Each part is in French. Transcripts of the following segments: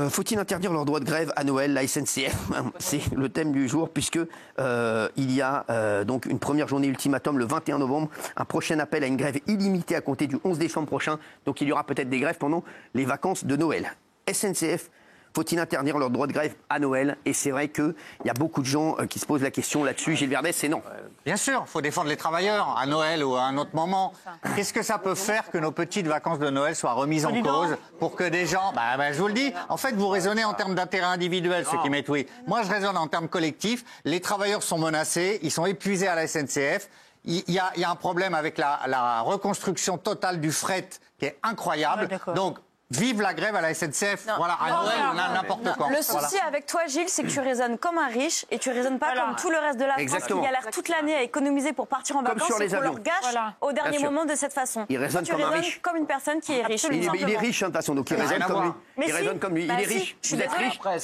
Faut-il interdire leur droit de grève à Noël, la SNCF? C'est le thème du jour, puisque il y a donc une première journée ultimatum le 21 novembre, un prochain appel à une grève illimitée à compter du 11 décembre prochain. Donc il y aura peut-être des grèves pendant les vacances de Noël. SNCF, faut-il interdire leur droit de grève à Noël? Et c'est vrai qu'il y a beaucoup de gens qui se posent la question là-dessus. Gilles Verdez, c'est non. Bien sûr, il faut défendre les travailleurs à Noël ou à un autre moment. Qu'est-ce que ça peut faire que nos petites vacances de Noël soient remises en cause pour que des gens... je vous le dis, en fait, vous raisonnez en termes d'intérêt individuel, ceux qui mettent oui. Moi, je raisonne en termes collectifs. Les travailleurs sont menacés, ils sont épuisés à la SNCF. Il y a un problème avec la reconstruction totale du fret qui est incroyable. Donc, vive la grève à la SNCF, voilà, à Noël, on a n'importe quoi. Le souci avec toi, Gilles, c'est que tu raisonnes comme un riche et tu raisonnes pas comme tout le reste de la France qui galère toute l'année à économiser pour partir en vacances et qu'on leur gâche au dernier moment de cette façon. Il raisonne comme un riche. Comme une personne qui est riche. Il est riche, de toute façon, donc il raisonne comme lui. Il raisonne comme lui. Il est riche.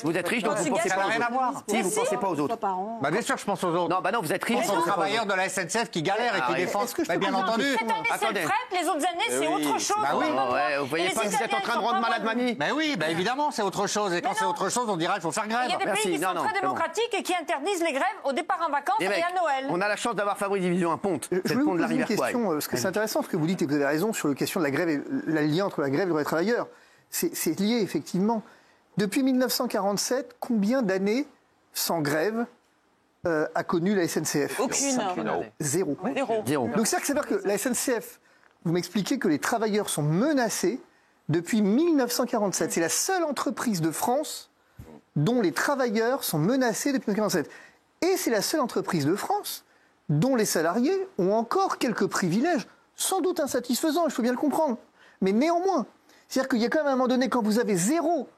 Vous êtes riche, donc vous ne pensez pas aux autres. Si, vous ne pensez pas aux autres. Bien sûr, je pense aux autres. Non, vous êtes riche. Je pense aux travailleurs de la SNCF qui galèrent et qui défendent. Bien entendu. Cette année, c'est le fret, les autres années, c'est autre chose. Vous voyez pas que vous êtes en train de rendre malade mamie? Ben oui, évidemment, c'est autre chose. Et quand c'est autre chose, on dira qu'il faut faire grève. Il y a des pays qui sont très démocratiques et qui interdisent les grèves au départ en vacances et à Noël. On a la chance d'avoir Fabrice Division à Ponte. Je voulais vous poser une question, parce que c'est intéressant ce que vous dites, et vous avez raison sur la question de la grève et le lien entre la grève et le droit des travailleurs. C'est lié, effectivement. Depuis 1947, combien d'années sans grève a connu la SNCF? Aucune. Zéro. Donc c'est-à-dire que la SNCF, vous m'expliquez que les travailleurs sont menacés depuis 1947. C'est la seule entreprise de France dont les travailleurs sont menacés depuis 1947. Et c'est la seule entreprise de France dont les salariés ont encore quelques privilèges, sans doute insatisfaisants, il faut bien le comprendre. Mais néanmoins, c'est-à-dire qu'il y a quand même un moment donné, quand vous avez zéro,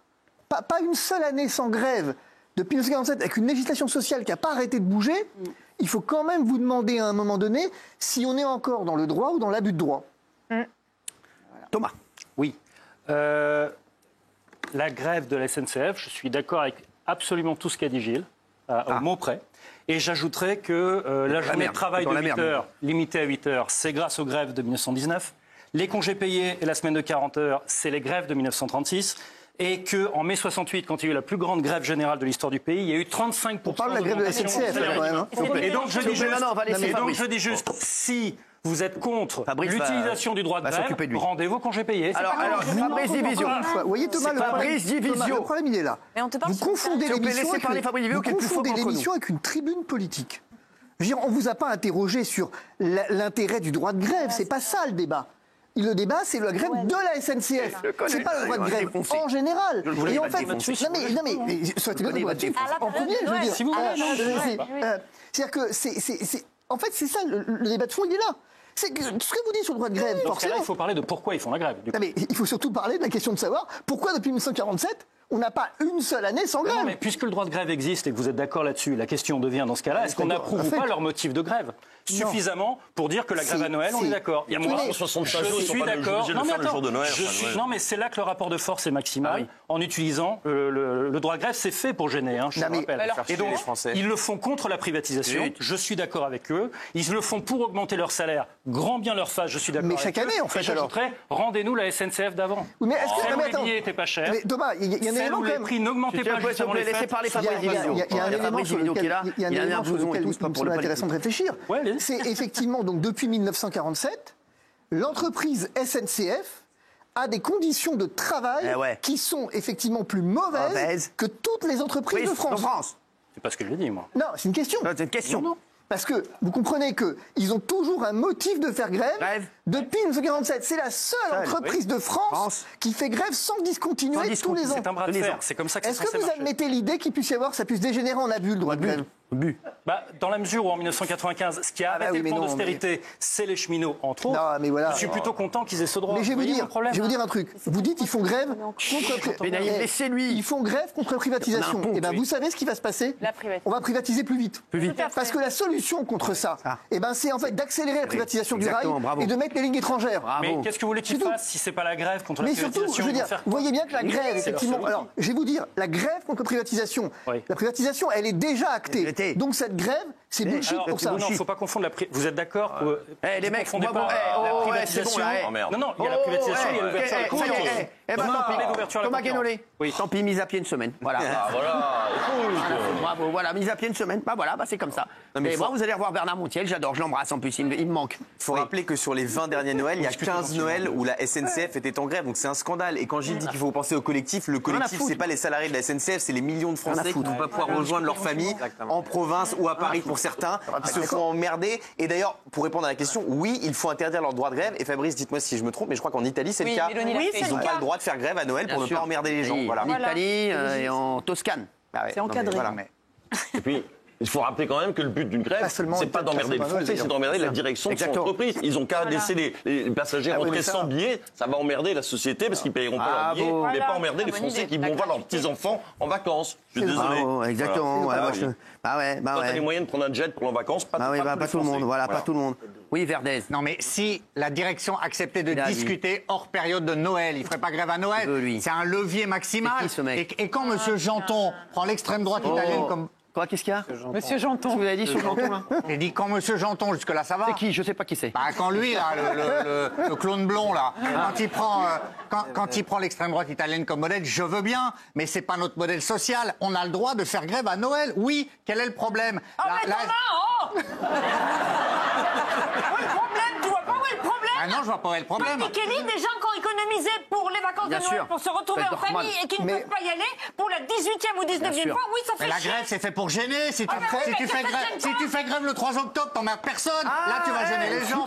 pas une seule année sans grève, depuis 1947, avec une législation sociale qui n'a pas arrêté de bouger, il faut quand même vous demander à un moment donné si on est encore dans le droit ou dans l'abus de droit. Thomas. Oui. La grève de la SNCF, je suis d'accord avec absolument tout ce qu'a dit Gilles, au mot près. Et j'ajouterais que la journée de travail de 8 heures, limitée à 8 heures, c'est grâce aux grèves de 1919. Les congés payés et la semaine de 40 heures, c'est les grèves de 1936. Et qu'en mai 68, quand il y a eu la plus grande grève générale de l'histoire du pays, il y a eu 35%. On parle de la grève de la SNCF, quand même. Et donc je dis juste, si vous êtes contre l'utilisation du droit de grève, rendez vos congés payés. Alors Fabrice Division. Vous voyez Thomas, le problème il est là. Vous confondez l'émission avec une tribune politique. Je veux dire, on ne vous a pas interrogé sur l'intérêt du droit de grève, c'est pas ça le débat. Le débat, c'est la grève de la SNCF. C'est pas le droit de grève en général. Et en fait, non mais, soyez en premier, je veux dire. Si vous voulez. C'est-à-dire que en fait, c'est ça, le débat de fond, il est là. C'est que ce que vous dites sur le droit de grève, forcément. Il faut parler de pourquoi ils font la grève. Non, mais il faut surtout parler de la question de savoir pourquoi depuis 1947, on n'a pas une seule année sans grève. Non, mais puisque le droit de grève existe et que vous êtes d'accord là-dessus, la question devient dans ce cas-là, est-ce qu'on approuve ou pas leur motif de grève suffisamment pour dire que la grève à Noël, on est d'accord. Il y a moins de 65 jours, ils sont pas obligés de le faire le jour de Noël. Non, mais c'est là que le rapport de force est maximal. En utilisant le droit de grève, c'est fait pour gêner, je le rappelle. Et donc, ils le font contre la privatisation. Je suis d'accord avec eux. Ils le font pour augmenter leur salaire. Grand bien leur face, je suis d'accord. Mais chaque année, en fait, alors. Rendez-nous la SNCF d'avant. Mais est-ce que le billet n'était pas cher. Mais Thomas, il y a un élément quand même. Les prix n'augmentaient pas juste avant les fêtes. Laissez parler Fabrice Division. Il y a un élément sur lequel il me semble intéressant de réfléchir. C'est effectivement, donc depuis 1947, l'entreprise SNCF a des conditions de travail qui sont effectivement plus mauvaises que toutes les entreprises de France. C'est pas ce que je dis, moi. Non, c'est une question. C'est une question. Non. Parce que vous comprenez qu'ils ont toujours un motif de faire grève depuis 1947. C'est la seule entreprise de France qui fait grève sans discontinuer tous les ans. C'est un bras de fer. C'est comme ça que Est-ce que vous admettez l'idée qu'il puisse y avoir, ça puisse dégénérer en abus, le droit de grève? Dans la mesure où en 1995, ce qui a arrêté le plan d'austérité, c'est les cheminots, entre autres. Non, mais voilà. Je suis plutôt content qu'ils aient ce droit. Mais je vais vous dire un truc. Vous dites qu'ils font grève Ils font grève contre la privatisation. Et bien vous savez ce qui va se passer? On va privatiser plus vite. Parce que la solution contre ça, c'est en fait d'accélérer la privatisation du rail et de mettre les lignes étrangères. Mais qu'est-ce que vous voulez qu'ils fassent si c'est pas la grève contre la privatisation? Mais surtout, je veux dire, vous voyez bien que la grève, effectivement. Alors, je vais vous dire, la grève contre la privatisation, elle est déjà actée. arrêtez. Donc cette grève, c'est bullshit pour ça. Non, il ne faut pas confondre la Vous êtes d'accord les mecs, la privatisation. Non, il y a la privatisation, il y a l'ouverture à la concurrence. Thomas Guénolé. Tant pis, mise à pied une semaine. Voilà. Bravo, voilà, mise à pied une semaine. Voilà, c'est comme ça. Et moi, vous allez revoir Bernard Montiel, j'adore, je l'embrasse en plus, il me manque. Il faut rappeler que sur les 20 derniers Noël, il y a 15 Noël où la SNCF était en grève, donc c'est un scandale. Et quand Gilles dit qu'il faut penser au collectif, le collectif, c'est pas les salariés de la SNCF, c'est les millions de Français qui ne vont pas pouvoir rejoindre leur famille en province ou à Paris pour certains, qui se font emmerder. Et d'ailleurs, pour répondre à la question, oui, il faut interdire leur droit de grève. Et Fabrice, dites-moi si je me trompe, mais je crois qu'en Italie, c'est le cas. Ils n'ont pas le droit de faire grève à Noël pour ne pas emmerder les gens. En Italie et en Toscane. C'est encadré. Et puis, il faut rappeler quand même que le but d'une grève, c'est pas d'emmerder le Français, c'est d'emmerder la direction de son entreprise. Ils ont qu'à laisser les passagers rentrer sans billets, ça va emmerder la société parce qu'ils ne payeront pas leurs billets, mais pas emmerder les Français qui vont voir leurs petits-enfants en vacances. Je suis désolé. Exactement. Quand t'as les moyens de prendre un jet pour en vacances, pas tout le monde. Voilà, pas tout le monde. Oui, Verdez. Non, mais si la direction acceptait de discuter hors période de Noël, il ne ferait pas grève à Noël. C'est un levier maximal. Et quand M. Janton prend l'extrême droite italienne comme... Quoi, qu'est-ce qu'il y a? Monsieur Janton. Vous avez dit sur Janton, là? J'ai dit quand Monsieur Janton, jusque-là, ça va. C'est qui? Je sais pas qui c'est. Bah, quand lui, là, le clone blond, là, quand il prend l'extrême droite italienne comme modèle, je veux bien, mais c'est pas notre modèle social. On a le droit de faire grève à Noël. Oui, quel est le problème? Mais Thomas, Où est le problème? Tu vois pas où est le problème? Ah non, je vois pas où est le problème. Mais Kelly, des gens qui ont économisé pour les vacances de Noël, pour se retrouver en famille et qui ne peuvent pas y aller, pour la 18e ou 19e fois, oui, ça fait chier. Mais la grève, c'est fait pour gêner. Si tu fais grève le 3 octobre, t'emmerdes personne. Là, tu vas gêner les gens.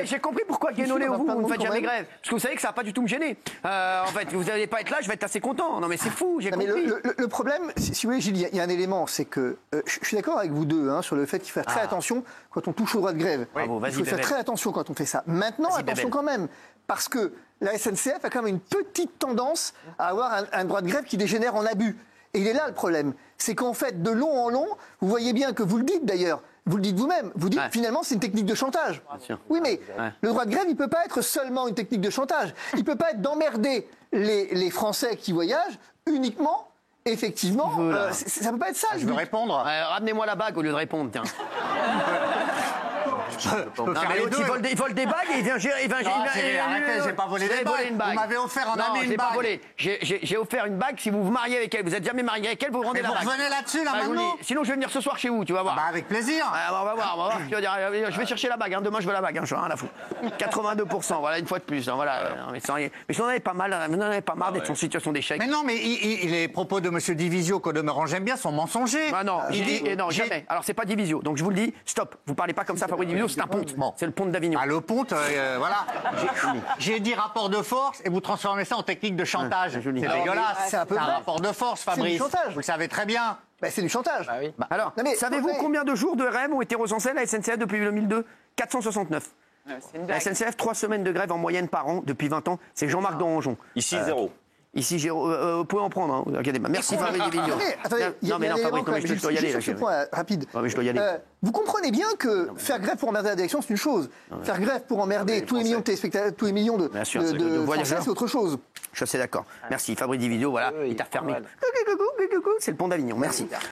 J'ai compris pourquoi Guénolé, vous ne faites jamais grève. Parce que vous savez que ça va pas du tout me gêner. En fait, vous n'allez pas être là, je vais être assez content. Non, mais c'est fou, j'ai compris. Le problème, si vous voulez, Gilles, il y a un élément, c'est que je suis d'accord avec vous deux sur le fait qu'il faut faire très attention quand on touche au droit de grève. Il faut faire très attention quand on fait ça. Maintenant, attention quand même, parce que la SNCF a quand même une petite tendance à avoir un droit de grève qui dégénère en abus. Et il est là le problème. C'est qu'en fait, de long en long, vous voyez bien que vous le dites d'ailleurs, vous le dites vous-même, vous dites finalement c'est une technique de chantage. Oui, mais le droit de grève, il ne peut pas être seulement une technique de chantage. Il ne peut pas être d'emmerder les Français qui voyagent uniquement. Effectivement, ça peut pas être ça. Je veux répondre. Ramenez-moi la bague au lieu de répondre, tiens. Il vole des bagues et il vient gérer. Arrêtez, j'ai pas volé des bagues. Vous m'avez offert en ami une bague. Pas volé. J'ai offert une bague. Si vous vous mariez avec elle, vous n'êtes jamais marié avec elle, vous rendez la bague. Vous revenez là-dessus, là, maintenant. Sinon, je vais venir ce soir chez vous, tu vas voir. Bah, avec plaisir. On va voir. Je vais chercher la bague. Demain, je veux la bague. Je suis rien à foutre. 82%, voilà, une fois de plus. Voilà. Mais je n'en avais pas marre d'être en situation d'échec. Mais non, mais les propos de M. Divisio, qu'au demeurant j'aime bien, sont mensongers. Ah non, non, jamais. Alors, c'est pas Divisio. Donc, je vous le dis, stop. Vous parlez pas comme ça, Fabrice Divisio, c'est un ponte. C'est le ponte d'Avignon. Ah, le ponte, voilà. J'ai dit rapport de force et vous transformez ça en technique de chantage. C'est dégueulasse. C'est un rapport de force, Fabrice. Vous le savez très bien. C'est du chantage. Alors, savez-vous combien de jours de REM ont été recensés à la SNCF depuis 2002 ? 469. La SNCF, 3 semaines de grève en moyenne par an depuis 20 ans. C'est Jean-Marc Dorangeon. Ici, 0. Ici, vous pouvez en prendre. Merci, Fabrice Divisio. Attendez, non, mais Fabrice, je dois y aller. Juste un point rapide. Je dois y aller. Vous comprenez bien que faire grève pour emmerder la direction, c'est une chose. Faire grève pour emmerder tous les millions de téléspectateurs, tous les millions de Français, c'est autre chose. Je suis assez d'accord. Merci. Fabrice Divisio, voilà, il t'a refermé. C'est le pont d'Avignon. Merci.